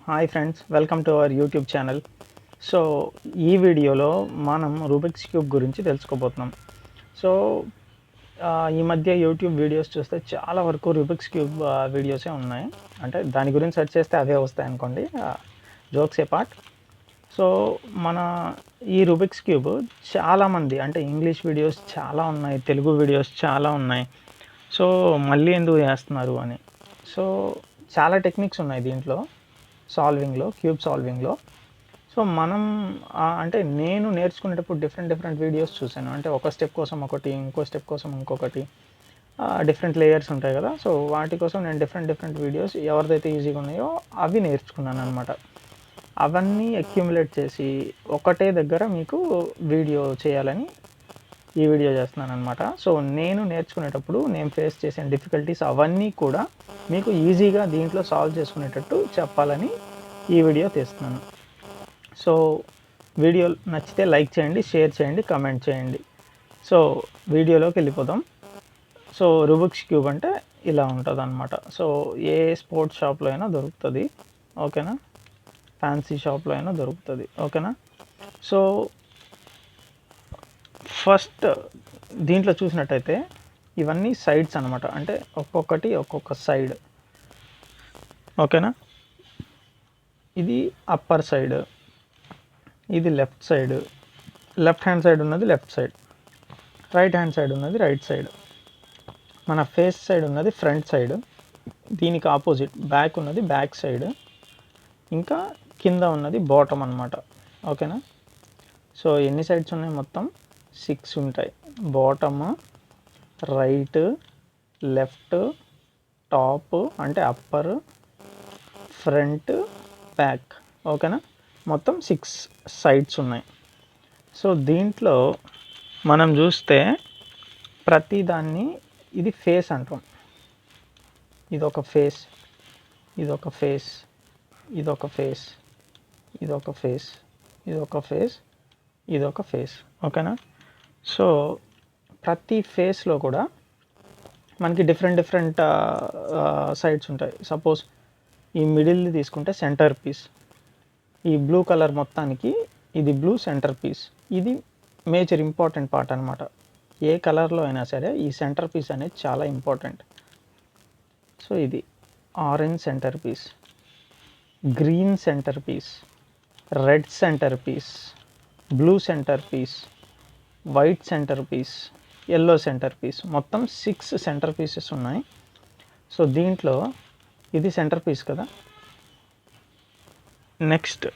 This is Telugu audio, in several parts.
Hi friends, welcome to our YouTube channel. So ఈ వీడియోలో మనం రూబిక్స్ క్యూబ్ గురించి తెలుసుకోబోతున్నాం. సో ఈ మధ్య యూట్యూబ్ వీడియోస్ చూస్తే చాలా వరకు రూబిక్స్ క్యూబ్ వీడియోసే ఉన్నాయి. అంటే దాని గురించి సెర్చ్ చేస్తే అవే వస్తాయి అనుకోండి, జోక్స్ ఏ పార్ట్. సో మన ఈ రూబిక్స్ క్యూబ్ చాలామంది అంటే ఇంగ్లీష్ వీడియోస్ చాలా ఉన్నాయి, తెలుగు వీడియోస్ చాలా ఉన్నాయి. సో మళ్ళీ ఎందుకు చేస్తున్నారు అని. సో చాలా టెక్నిక్స్ ఉన్నాయి దీంట్లో సాల్వింగ్లో, క్యూబ్ సాల్వింగ్లో. సో మనం అంటే నేను నేర్చుకునేటప్పుడు డిఫరెంట్ వీడియోస్ చూశాను. అంటే ఒక స్టెప్ కోసం ఒకటి, ఇంకో స్టెప్ కోసం ఇంకొకటి, డిఫరెంట్ లేయర్స్ ఉంటాయి కదా. సో వాటి కోసం నేను డిఫరెంట్ వీడియోస్ ఎవరిదైతే ఈజీగా ఉన్నాయో అవి నేర్చుకున్నాను అనమాట. అవన్నీ అక్యుములేట్ చేసి ఒకటే దగ్గర మీకు వీడియో చేయాలని ఈ వీడియో చేస్తున్నాను అనమాట. సో నేను నేర్చుకునేటప్పుడు నేను ఫేస్ చేసిన డిఫికల్టీస్ అవన్నీ కూడా మీకు ఈజీగా దీంట్లో సాల్వ్ చేసుకునేటట్టు చెప్పాలని ఈ వీడియో తీస్తున్నాను. సో వీడియో నచ్చితే లైక్ చేయండి, షేర్ చేయండి, కమెంట్ చేయండి. సో వీడియోలోకి వెళ్ళిపోదాం. సో రూబిక్స్ క్యూబ్ అంటే ఇలా ఉంటుంది అనమాట. సో ఏ స్పోర్ట్స్ షాప్లో అయినా దొరుకుతుంది, ఓకేనా. ఫ్యాన్సీ షాప్లో అయినా దొరుకుతుంది, ఓకేనా. సో ఫస్ట్ దీంట్లో చూసినట్టయితే ఇవన్నీ సైడ్స్ అనమాట. అంటే ఒక్కొక్కటి ఒక్కొక్క సైడ్, ఓకేనా. ఇది అప్పర్ సైడ్, ఇది left side, left hand side ఉన్నది left side, right hand side ఉన్నది రైట్ సైడ్, మన ఫేస్ సైడ్ ఉన్నది ఫ్రంట్ సైడ్, దీనికి ఆపోజిట్ బ్యాక్ ఉన్నది బ్యాక్ సైడ్, ఇంకా కింద ఉన్నది బాటమ్ అనమాట, ఓకేనా. సో ఎన్ని సైడ్స్ ఉన్నాయి? మొత్తం 6 ఉంటాయి. బాటమ్, రైట్, లెఫ్ట్, టాప్ అంటే అప్పర్, ఫ్రంట్, బ్యాక్, ఓకేనా. మొత్తం 6 సైడ్స్ ఉన్నాయి. సో దీంట్లో మనం చూస్తే ప్రతిదాన్ని ఇది ఫేస్ అంటాం. ఇదొక ఫేస్, ఇదొక ఫేస్, ఇదొక ఫేస్, ఇదొక ఫేస్, ఇదొక ఫేస్, ఇదొక ఫేస్, ఓకేనా. సో ప్రతి ఫేస్లో కూడా మనకి డిఫరెంట్ సైడ్స్ ఉంటాయి. సపోజ్ ఈ మిడిల్ది తీసుకుంటే సెంటర్ పీస్, ఈ బ్లూ కలర్ మొత్తానికి ఇది బ్లూ సెంటర్ పీస్. ఇది మేజర్ ఇంపార్టెంట్ పార్ట్ అనమాట. ఏ కలర్లో అయినా సరే ఈ సెంటర్ పీస్ అనేది చాలా ఇంపార్టెంట్. సో ఇది orange centre piece, green centre piece, red centre piece, blue centre piece, white centre piece, yellow centre piece. మొత్తం 6 సెంటర్ పీసెస్ ఉన్నాయి. సో దీంట్లో ఇది సెంటర్ పీస్ కదా. నెక్స్ట్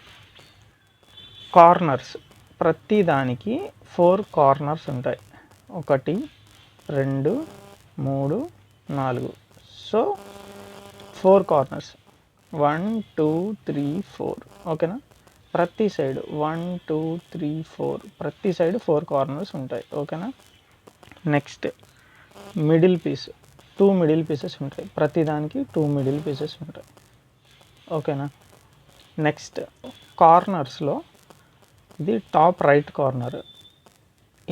కార్నర్స్, ప్రతి దానికి 4 కార్నర్స్ ఉంటాయి. 1 2 3 4. సో 4 కార్నర్స్, 1 2 3 4, ఓకేనా. ప్రతి సైడ్ 1 2 3 4, ప్రతి సైడ్ 4 కార్నర్స్ ఉంటాయి, ఓకేనా. Next middle piece, 2 middle pieces ఉంటాయి. ప్రతిదానికి 2 మిడిల్ పీసెస్ ఉంటాయి, ఓకేనా. నెక్స్ట్ కార్నర్స్లో ఇది టాప్ రైట్ కార్నర్,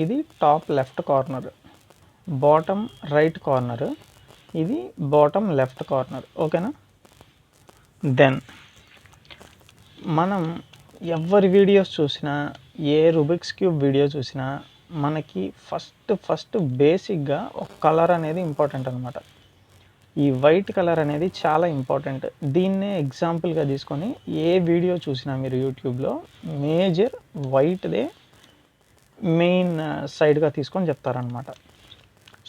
ఇది top left corner, bottom right corner, ఇది బాటమ్ లెఫ్ట్ కార్నర్, ఓకేనా. దెన్ మనం ఎవరి వీడియోస్ చూసినా, ఏ రూబిక్స్ క్యూబ్ వీడియో చూసినా మనకి ఫస్ట్ బేసిక్గా ఒక కలర్ అనేది ఇంపార్టెంట్ అనమాట. ఈ వైట్ కలర్ అనేది చాలా ఇంపార్టెంట్. దీన్నే ఎగ్జాంపుల్గా తీసుకొని ఏ వీడియో చూసినా మీరు యూట్యూబ్లో మేజర్ వైట్దే మెయిన్ సైడ్గా తీసుకొని చెప్తారనమాట.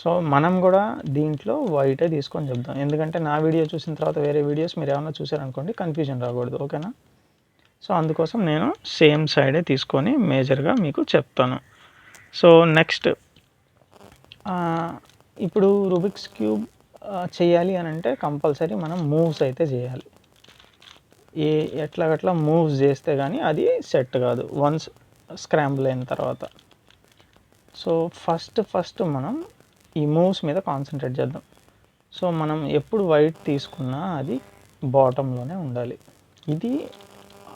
సో మనం కూడా దీంట్లో వైటే తీసుకొని చెప్దాం. ఎందుకంటే నా వీడియో చూసిన తర్వాత వేరే వీడియోస్ మీరు ఏమైనా చూసారనుకోండి, కన్ఫ్యూజన్ రాకూడదు, ఓకేనా. సో అందుకోసం నేను సేమ్ సైడే తీసుకొని మేజర్గా మీకు చెప్తాను. సో నెక్స్ట్ ఇప్పుడు రూబిక్స్ క్యూబ్ చేయాలి అని అంటే కంపల్సరీ మనం మూవ్స్ అయితే చేయాలి. ఎట్లాగట్లా మూవ్స్ చేస్తే కానీ అది సెట్ కాదు వన్స్ స్క్రాంబుల్ అయిన తర్వాత. సో ఫస్ట్ మనం ఈ మూవ్స్ మీద కాన్సన్ట్రేట్ చేద్దాం. సో మనం ఎప్పుడు వైట్ తీసుకున్నా అది బాటంలోనే ఉండాలి. ఇది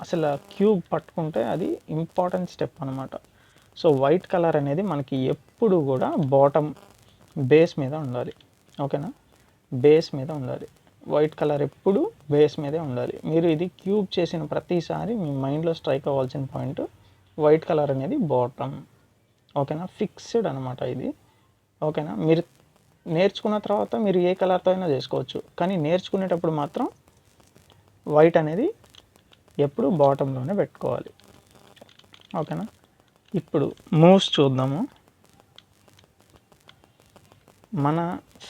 అసలు క్యూబ్ పట్టుకుంటే అది ఇంపార్టెంట్ స్టెప్ అనమాట. సో వైట్ కలర్ అనేది మనకి ఎప్పుడు కూడా బాటమ్ బేస్ మీద ఉండాలి, ఓకేనా. బేస్ మీద ఉండాలి. వైట్ కలర్ ఎప్పుడు బేస్ మీదే ఉండాలి. మీరు ఇది క్యూబ్ చేసిన ప్రతిసారి మీ మైండ్లో స్ట్రైక్ అవ్వాల్సిన పాయింట్ వైట్ కలర్ అనేది బాటమ్. ఓకేనా, ఫిక్స్డ్ అనమాట ఇది. ఓకేనా, మీరు నేర్చుకున్న తర్వాత మీరు ఏ కలర్తో అయినా చేసుకోవచ్చు, కానీ నేర్చుకునేటప్పుడు మాత్రం వైట్ అనేది ఎప్పుడు బాటంలోనే పెట్టుకోవాలి. ఓకేనా, ఇప్పుడు మూవ్స్ చూద్దాము. మన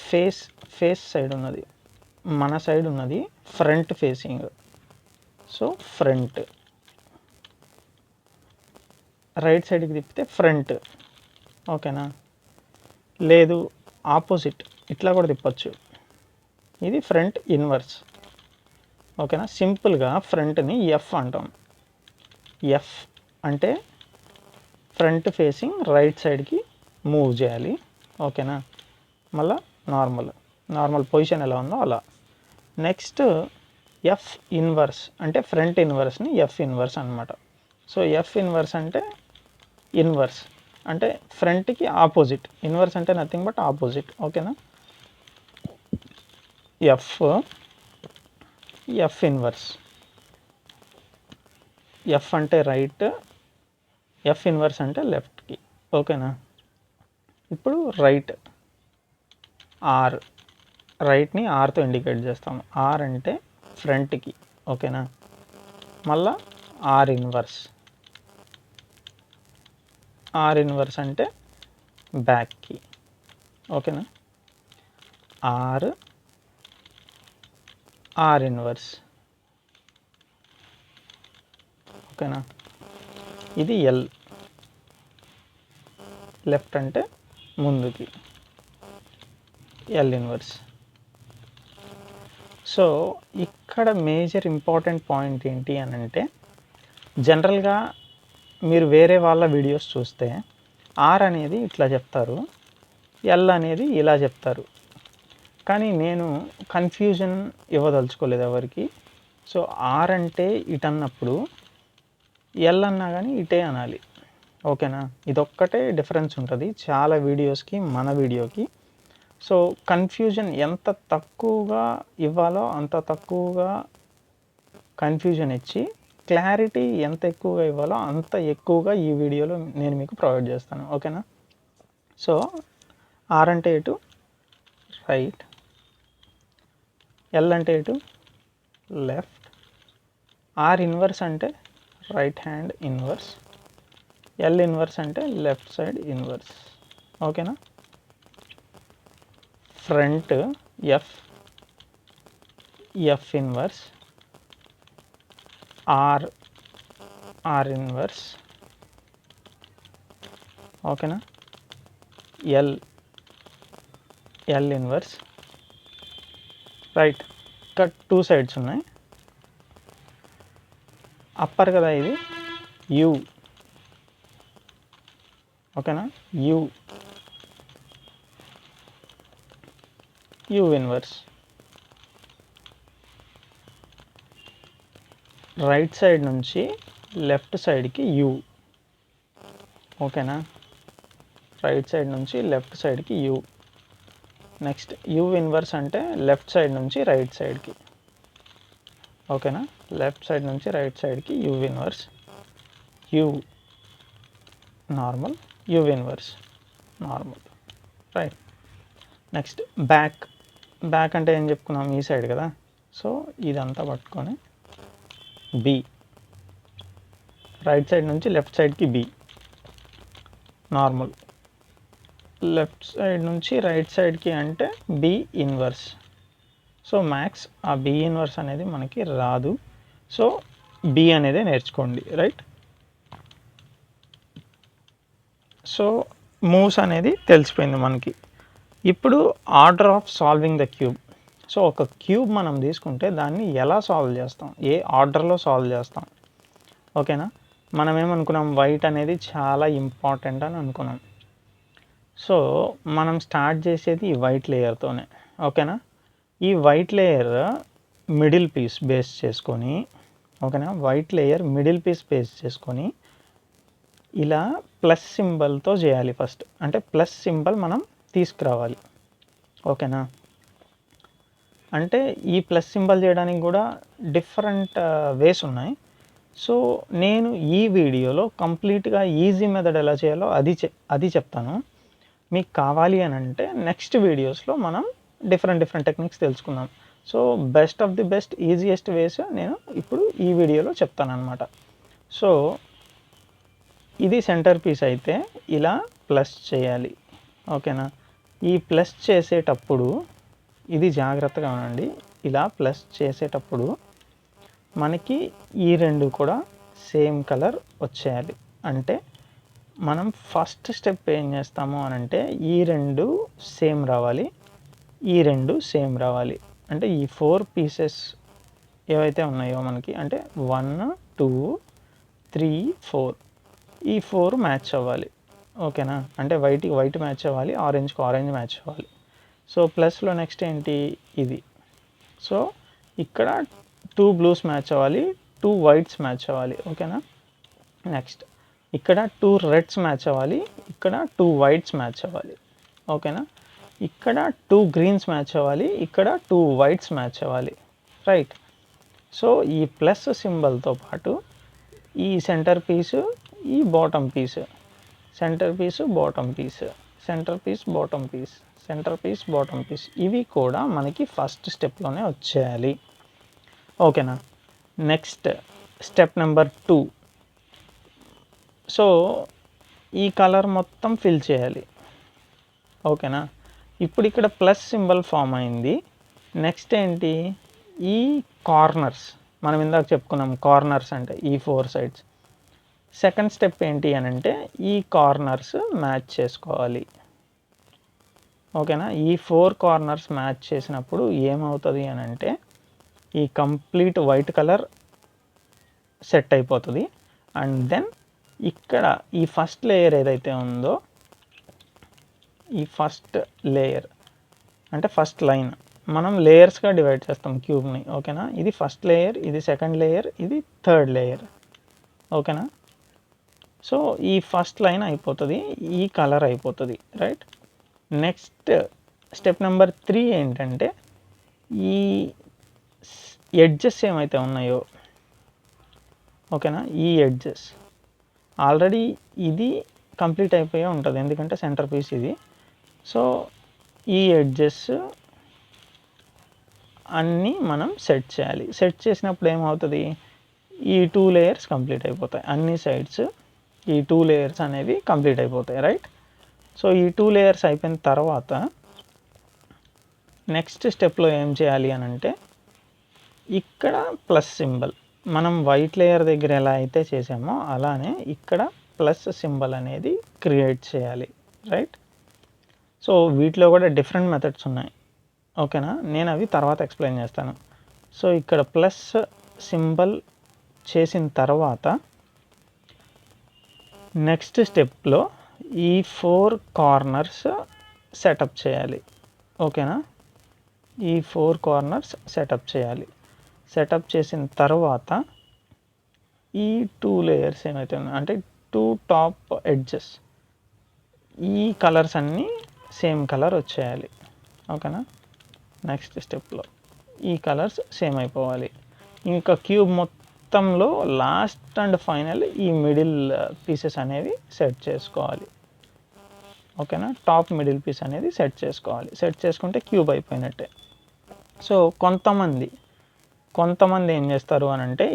ఫేస్ సైడ్ ఉన్నది, మన సైడ్ ఉన్నది front facing. So front, right సైడ్కి తిప్పితే ఫ్రంట్. ఓకేనా, లేదు ఆపోజిట్ ఇట్లా కూడా తిప్పచ్చు, ఇది ఫ్రంట్ ఇన్వర్స్. ఓకేనా, సింపుల్గా ఫ్రంట్ని ఎఫ్ అంటాం. ఎఫ్ అంటే ఫ్రంట్ ఫేసింగ్ రైట్ సైడ్కి మూవ్ చేయాలి. ఓకేనా, మళ్ళా నార్మల్ పొజిషన్ ఎలా ఉందో అలా. నెక్స్ట్ ఎఫ్ ఇన్వర్స్ అంటే ఫ్రంట్ ఇన్వర్స్ని ఎఫ్ ఇన్వర్స్ అనమాట. సో ఎఫ్ ఇన్వర్స్ అంటే ఇన్వర్స్ అంటే ఫ్రంట్కి ఆపోజిట్, ఇన్వర్స్ అంటే నథింగ్ బట్ ఆపోజిట్. ఓకేనా, ఎఫ్ ఇన్వర్స్. ఎఫ్ అంటే రైట్, ఎఫ్ ఇన్వర్స్ అంటే లెఫ్ట్కి. ఓకేనా, ఇప్పుడు రైట్ ఆర్, రైట్ని ఆర్తో ఇండికేట్ చేస్తాము. ఆర్ అంటే ఫ్రంట్కి. ఓకేనా, మళ్ళా ఆర్ ఇన్వర్స్. ఆర్ ఇన్వర్స్ అంటే బ్యాక్కి. ఓకేనా, ఆర్ ఇన్వర్స్. ఓకేనా, ఇది ఎల్, లెఫ్ట్ అంటే ముందుకి, ఎల్ ఇన్వర్స్. సో ఇక్కడ మేజర్ ఇంపార్టెంట్ పాయింట్ ఏంటి అని అంటే, జనరల్గా మీరు వేరే వాళ్ళ వీడియోస్ చూస్తే ఆర్ అనేది ఇట్లా చెప్తారు, ఎల్ అనేది ఇలా చెప్తారు, కానీ నేను కన్ఫ్యూజన్ ఇవ్వదలుచుకోలేదు ఎవరికి. సో ఆర్ అంటే ఇటు అన్నప్పుడు ఎల్ అన్నా కానీ ఇటే అనాలి. ఓకేనా, ఇదొక్కటే డిఫరెన్స్ ఉంటుంది చాలా వీడియోస్కి మన వీడియోకి. సో కన్ఫ్యూజన్ ఎంత తక్కువగా ఇవ్వాలో అంత తక్కువగా కన్ఫ్యూజన్ ఇచ్చి, క్లారిటీ ఎంత ఎక్కువగా ఇవ్వాలో అంత ఎక్కువగా ఈ వీడియోలో నేను మీకు ప్రొవైడ్ చేస్తాను. ఓకేనా, సో ఆర్ అంటే ఇటు రైట్, ఎల్ అంటే ఇటు లెఫ్ట్, ఆర్ ఇన్వర్స్ అంటే right hand inverse, L inverse అంటే లెఫ్ట్ సైడ్ ఇన్వర్స్. ఓకేనా, front F inverse, are inverse. ఓకేనా, ఎల్ ఇన్వర్స్. రైట్, ఇక్కడ టూ సైడ్స్ ఉన్నాయి. అప్పర్ కదా ఇది, యూ. ఓకేనా, యూ ఇన్వర్స్. రైట్ సైడ్ నుంచి లెఫ్ట్ సైడ్కి యూ. ఓకేనా, రైట్ సైడ్ నుంచి లెఫ్ట్ సైడ్కి యూ. నెక్స్ట్ యూ ఇన్వర్స్ అంటే లెఫ్ట్ సైడ్ నుంచి రైట్ సైడ్కి. ఓకేనా, లెఫ్ట్ సైడ్ నుంచి రైట్ సైడ్కి you inverse, you normal, you inverse normal. Right, next back అంటే ఏం చెప్పుకున్నాం, ఈ సైడ్ కదా. సో ఇదంతా పట్టుకొని బి, రైట్ సైడ్ నుంచి లెఫ్ట్ సైడ్కి బి నార్మల్, లెఫ్ట్ సైడ్ నుంచి రైట్ సైడ్కి అంటే బి ఇన్వర్స్. సో మ్యాక్స్ ఆ బి ఇన్వర్స్ అనేది మనకి రాదు, సో బి అనేది నేర్చుకోండి. రైట్, సో మూవ్స్ అనేది తెలిసిపోయింది మనకి. ఇప్పుడు order of solving the cube. So ఒక క్యూబ్ మనం తీసుకుంటే దాన్ని ఎలా సాల్వ్ చేస్తాం, ఏ ఆర్డర్లో సాల్వ్ చేస్తాం. ఓకేనా, మనం ఏమనుకున్నాం, వైట్ అనేది చాలా ఇంపార్టెంట్ అని అనుకున్నాం. సో మనం స్టార్ట్ చేసేది ఈ వైట్ లేయర్తోనే. ఓకేనా, ఈ white layer middle piece base చేసుకొని, ఓకేనా, white layer middle piece base చేసుకొని ఇలా ప్లస్ సింబల్తో చేయాలి ఫస్ట్. అంటే ప్లస్ సింబల్ మనం తీసుకురావాలి. ఓకేనా, అంటే ఈ ప్లస్ సింబల్ చేయడానికి కూడా డిఫరెంట్ వేస్ ఉన్నాయి. సో నేను ఈ వీడియోలో కంప్లీట్గా ఈజీ మెథడ్ ఎలా చేయాలో అది చెప్తాను. మీకు కావాలి అని అంటే నెక్స్ట్ వీడియోస్లో మనం డిఫరెంట్ టెక్నిక్స్ తెలుసుకుందాం. So best of the best easiest ways నేను ఇప్పుడు ఈ వీడియోలో చెప్తాను అనమాట. సో ఇది సెంటర్ పీస్ అయితే ఇలా ప్లస్ చేయాలి, ఓకేనా. ఈ ప్లస్ చేసేటప్పుడు ఇది జాగ్రత్తగా ఉండండి. ఇలా ప్లస్ చేసేటప్పుడు మనకి ఈ రెండు కూడా సేమ్ కలర్ వచ్చేయాలి. అంటే మనం ఫస్ట్ స్టెప్ ఏం చేస్తాము అని అంటే ఈ రెండు సేమ్ రావాలి, ఈ రెండు సేమ్ రావాలి. అంటే ఈ 4 పీసెస్ ఏవైతే ఉన్నాయో మనకి అంటే 1 2 3 4 ఈ 4 మ్యాచ్ అవ్వాలి, ఓకేనా. అంటే వైట్కి వైట్ మ్యాచ్ అవ్వాలి, ఆరెంజ్కి ఆరెంజ్ మ్యాచ్ అవ్వాలి. సో ప్లస్లో నెక్స్ట్ ఏంటి ఇది. సో ఇక్కడ 2 బ్లూస్ మ్యాచ్ అవ్వాలి, 2 వైట్స్ మ్యాచ్ అవ్వాలి, ఓకేనా. నెక్స్ట్ ఇక్కడ 2 రెడ్స్ మ్యాచ్ అవ్వాలి, ఇక్కడ 2 వైట్స్ మ్యాచ్ అవ్వాలి, ఓకేనా. ఇక్కడ 2 గ్రీన్స్ మ్యాచ్ అవ్వాలి, ఇక్కడ 2 వైట్స్ మ్యాచ్ అవ్వాలి, రైట్. సో ఈ ప్లస్ సింబల్తో పాటు ఈ సెంటర్ పీసు, ఈ bottom piece, centre piece bottom piece, centre piece bottom piece, centre piece bottom piece, ఇవి కూడా మనకి ఫస్ట్ స్టెప్లోనే వచ్చేయాలి, ఓకేనా. Next step number 2. సో ఈ కలర్ మొత్తం ఫిల్ చేయాలి, ఓకేనా. ఇప్పుడు ఇక్కడ ప్లస్ సింబల్ ఫామ్ అయింది. నెక్స్ట్ ఏంటి, ఈ కార్నర్స్ మనం ఇందాక చెప్పుకున్నాం, కార్నర్స్ అంటే ఈ 4 సైడ్స్. సెకండ్ స్టెప్ ఏంటి అని అంటే ఈ కార్నర్స్ మ్యాచ్ చేసుకోవాలి, ఓకేనా. ఈ 4 కార్నర్స్ మ్యాచ్ చేసినప్పుడు ఏమవుతుంది అని అంటే ఈ కంప్లీట్ వైట్ కలర్ సెట్ అయిపోతుంది. అండ్ దెన్ ఇక్కడ ఈ ఫస్ట్ లేయర్ ఏదైతే ఉందో, ఈ ఫస్ట్ లేయర్ అంటే ఫస్ట్ లైన్ మనం లేయర్స్గా డివైడ్ చేస్తాం క్యూబ్ని, ఓకేనా. ఇది ఫస్ట్ లేయర్, ఇది సెకండ్ లేయర్, ఇది థర్డ్ లేయర్, ఓకేనా. సో ఈ ఫస్ట్ లైన్ అయిపోతుంది, ఈ కలర్ అయిపోతుంది, రైట్. నెక్స్ట్ స్టెప్ నెంబర్ 3 ఏంటంటే ఈ ఎడ్జెస్ ఏమైతే ఉన్నాయో, ఓకేనా, ఈ ఎడ్జెస్ ఆల్రెడీ ఇది కంప్లీట్ అయిపోయే ఉంటుంది ఎందుకంటే సెంటర్ పీస్ ఇది. సో ఈ ఎడ్జెస్ అన్నీ మనం సెట్ చేయాలి. సెట్ చేసినప్పుడు ఏమవుతుంది, ఈ 2 లేయర్స్ కంప్లీట్ అయిపోతాయి, అన్ని సైడ్స్ ఈ 2 లేయర్స్ అనేవి కంప్లీట్ అయిపోతాయి, రైట్. సో ఈ 2 లేయర్స్ అయిపోయిన తర్వాత నెక్స్ట్ స్టెప్లో ఏం చేయాలి అని అంటే ఇక్కడ ప్లస్ సింబల్ మనం వైట్ లేయర్ దగ్గర ఎలా అయితే చేసామో అలానే ఇక్కడ ప్లస్ సింబల్ అనేది క్రియేట్ చేయాలి, రైట్. సో వీటిలో కూడా డిఫరెంట్ మెథడ్స్ ఉన్నాయి, ఓకేనా. నేను అవి తర్వాత ఎక్స్ప్లెయిన్ చేస్తాను. సో ఇక్కడ ప్లస్ సింబల్ చేసిన తర్వాత నెక్స్ట్ స్టెప్లో ఈ 4 కార్నర్స్ సెటప్ చేయాలి, ఓకేనా. ఈ 4 కార్నర్స్ సెటప్ చేయాలి. సెటప్ చేసిన తర్వాత ఈ 2 లేయర్స్ ఏమైతే ఉన్నాయి అంటే 2 టాప్ ఎడ్జెస్, ఈ కలర్స్ అన్నీ సేమ్ కలర్ వచ్చేయాలి, ఓకేనా. నెక్స్ట్ స్టెప్లో ఈ కలర్స్ సేమ్ అయిపోవాలి. ఇంకా క్యూబ్ మొత్తంలో లాస్ట్ అండ్ ఫైనల్ ఈ మిడిల్ పీసెస్ అనేవి సెట్ చేసుకోవాలి, ఓకేనా. టాప్ మిడిల్ పీస్ అనేది సెట్ చేసుకోవాలి. సెట్ చేసుకుంటే క్యూబ్ అయిపోయినట్టే. సో కొంతమంది ఏం చేస్తారు అని అంటే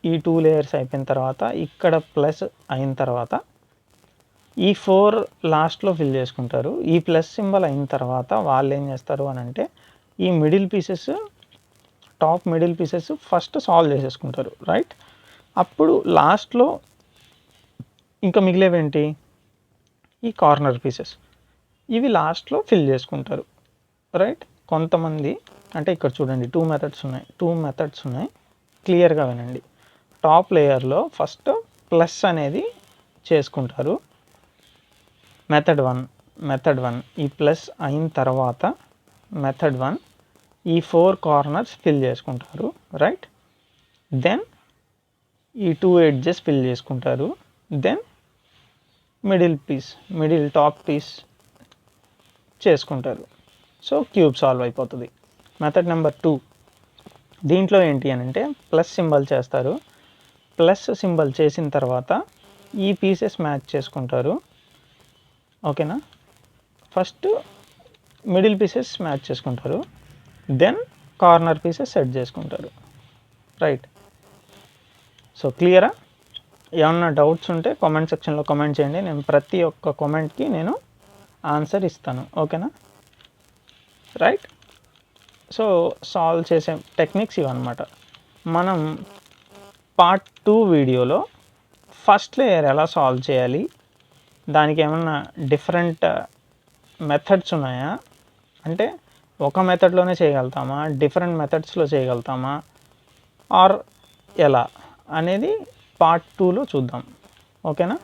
ఈ 2 లేయర్స్ అయిపోయిన తర్వాత ఇక్కడ ప్లస్ అయిన తర్వాత ఈ 4 లాస్ట్లో ఫిల్ చేసుకుంటారు. ఈ ప్లస్ సింబల్ అయిన తర్వాత వాళ్ళు ఏం చేస్తారు అని అంటే ఈ middle pieces, top middle pieces first solve చేసేసుకుంటారు, రైట్. అప్పుడు లాస్ట్లో ఇంకా మిగిలేవేంటి, ఈ కార్నర్ పీసెస్, ఇవి లాస్ట్లో ఫిల్ చేసుకుంటారు, రైట్. కొంతమంది అంటే ఇక్కడ చూడండి 2 మెథడ్స్ ఉన్నాయి, క్లియర్గా వినండి. టాప్ లేయర్లో ఫస్ట్ ప్లస్ అనేది చేసుకుంటారు, మెథడ్ 1. ఈ ప్లస్ అయిన తర్వాత మెథడ్ 1 ఈ 4 కార్నర్స్ ఫిల్ చేసుకుంటారు, రైట్. దెన్ ఈ 2 ఎడ్జెస్ ఫిల్ చేసుకుంటారు. దెన్ మిడిల్ టాప్ పీస్ చేసుకుంటారు. సో క్యూబ్ సాల్వ్ అయిపోతుంది. మెథడ్ నెంబర్ 2, దీంట్లో ఏంటి అని అంటే ప్లస్ సింబల్ చేస్తారు. ప్లస్ సింబల్ చేసిన తర్వాత ఈ పీసెస్ మ్యాచ్ చేసుకుంటారు. ఓకేనా, ఫస్ట్ మిడిల్ పీసెస్ మ్యాచ్ చేసుకుంటారు, దెన్ కార్నర్ పీసెస్ సెట్ చేసుకుంటారు. రైట్. సో క్లియరా? ఏమన్నా డౌట్స్ ఉంటే కామెంట్ సెక్షన్లో కామెంట్ చేయండి. నేను ప్రతి ఒక్క కామెంట్కి నేను ఆన్సర్ ఇస్తాను. ఓకేనా? రైట్. సో సాల్వ్ చేసే టెక్నిక్స్ ఇవన్నమాట. మనం పార్ట్ 2 వీడియోలో ఫస్ట్ లేయర్ ఎలా సాల్వ్ చేయాలి, దానికి ఏమన్నా డిఫరెంట్ మెథడ్స్ ఉన్నాయా, అంటే ఒక మెథడ్లోనే చేయగలుగుతామా, డిఫరెంట్ మెథడ్స్లో చేయగలుగుతామా, ఆర్ ఎలా అనేది పార్ట్ 2లో చూద్దాం. ఓకేనా?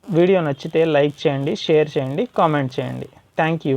వీడియో నచ్చితే లైక్ చేయండి, షేర్ చేయండి, కామెంట్ చేయండి. Thank you.